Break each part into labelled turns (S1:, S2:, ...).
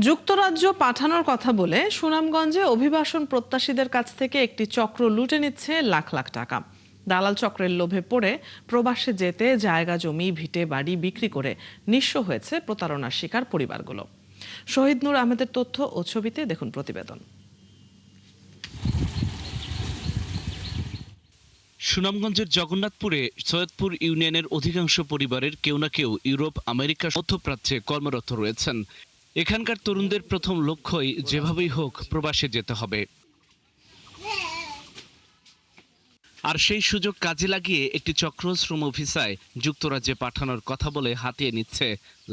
S1: যুক্তরাজ্য পাঠানোর কথা বলে সুনামগঞ্জে অভিবাসন প্রত্যাশীদের কাছ থেকে একটি চক্র লুটে নিচ্ছে লাখ লাখ টাকা। দালাল চক্রের লোভে পড়ে প্রবাসে যেতে জায়গা জমি ভিটে বাড়ি বিক্রি করে নিঃস্ব হয়েছে প্রতারণার শিকার পরিবারগুলো। শহীদ নূর আহমেদের তথ্য ও ছবিতে দেখুন প্রতিবেদন।
S2: সুনামগঞ্জের জগন্নাথপুরে সৈয়দপুর ইউনিয়নের অধিকাংশ পরিবারের কেউ না কেউ ইউরোপ, আমেরিকা, মধ্যপ্রাচ্যে কর্মরত রয়েছেন। এখানকার তরুণদের প্রথম লক্ষ্যই যেভাবেই হোক প্রবাসে যেতে হবে। আর সেই সুযোগ কাজে লাগিয়ে একটি চক্র শ্রম ভিসায় যুক্তরাজ্যে পাঠানোর কথা বলে হাতিয়ে নিচ্ছে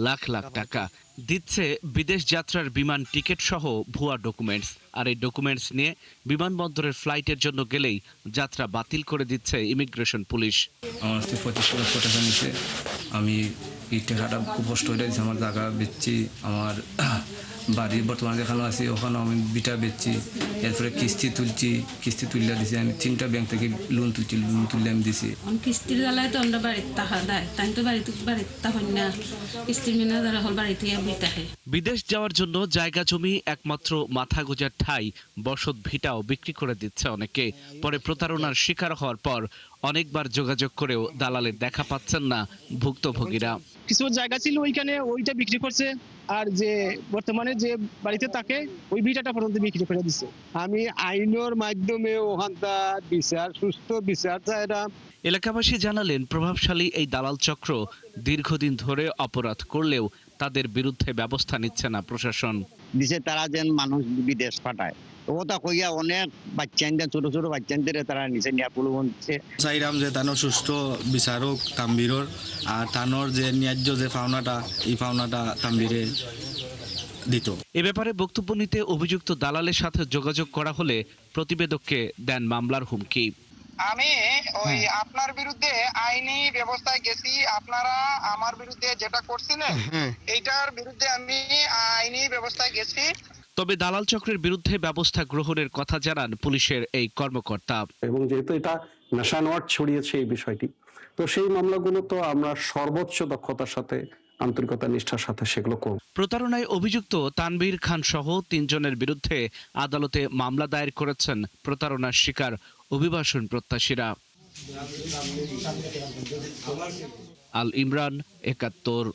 S2: লাখ লাখ টাকা, দিচ্ছে বিদেশ যাত্রার বিমান টিকিট সহ ভুয়া ডকুমেন্টস। আর এই ডকুমেন্টস নিয়ে বিমানবন্দরের ফ্লাইটের জন্য গেলেই যাত্রা বাতিল করে দিচ্ছে ইমিগ্রেশন পুলিশ।
S3: আমার 25 লক্ষ টাকা নিচ্ছে। আমি এই টাকাটা খুব কষ্ট হয়ে গেছে। আমার জায়গা বেচছি, আমার বাড়ি বর্তমানে যেখানে আছি ওখানে আমি বিটা বেচছি, এরপরে কিস্তি তুললে দিছি। আমি 3টা ব্যাংক থেকে লোন তুললে আমি দিছি।
S4: কিস্তির জ্বালায় তো আমরা বাড়িতে টাকা দেয়, তাই তো বাড়িতে তখন না কিস্তির মিনা যারা হল বাড়ি থেকে বিটাহে।
S2: বিদেশ যাওয়ার জন্য জায়গা জমি একমাত্র মাথা গোজার ঠাই বসত ভিটাও বিক্রি করে দিচ্ছে অনেকে। পরে প্রতারণার শিকার হওয়ার পর অনেকবার যোগাযোগ করেও দালালের দেখা পাচ্ছেন না ভুক্তভোগীরা।
S5: কিছু জায়গা ছিল ওইখানে, ওইটা বিক্রি করছে। আর যে বর্তমানে যে বাড়িতে থাকে ওই ভিটাটা পর্যন্ত বিক্রি করে দিচ্ছে।
S6: আমি আইনের মাধ্যমে ওখানটা বিচার, সুস্থ বিচার চাইরা।
S2: এলাকাবাসী জানালেন, প্রভাবশালী এই দালাল চক্র দীর্ঘদিন ধরে অপরাধ করলেও তাদের বিরুদ্ধে ব্যবস্থা নিচ্ছে না প্রশাসন।
S6: দিছে তারা যেন মানুষ বিদেশ পাঠায়, ওটা কইয়া অনেক বাচ্চাদের, ছোট ছোট বাচ্চাদের তারা নিচে নিয়ে প্রলোভন দিচ্ছে।
S3: চাইরাম যে তানোর সুষ্ঠু বিচারক তাম্বিরর, আর তানোর যে ন্যায্য যে পাওনাটা, এই পাওনাটা তাম্বিরে দিত।
S2: এ ব্যাপারে বক্তব্য নিতে অভিযুক্ত দালালের সাথে যোগাযোগ করা হলে প্রতিবেদককে দেন মামলার হুমকি।
S7: আমি ওই আপনার বিরুদ্ধে আইনি ব্যবস্থায় গেছি, আপনারা আমার বিরুদ্ধে যেটা করছিলেন এইটার বিরুদ্ধে আমি আইনি ব্যবস্থায় গেছি।
S2: তবে দালাল চক্রের বিরুদ্ধে ব্যবস্থা গ্রহণের কথা জানান পুলিশের এই কর্মকর্তা।
S8: এবং যেহেতু এটা নেশা নোয়াট ছড়িয়েছে এই বিষয়টি, তো সেই মামলাগুলো তো আমরা সর্বোচ্চ দক্ষতার সাথে, আন্তরিকতা, নিষ্ঠার সাথে সেগুলো করব।
S2: প্রতারণায় অভিযুক্ত তানভীর খান সহ 3 জনের বিরুদ্ধে আদালতে মামলা দায়ের করেছেন প্রতারণার শিকার অভিবাসন প্রত্যাশীরা। আল ইমরান, 71।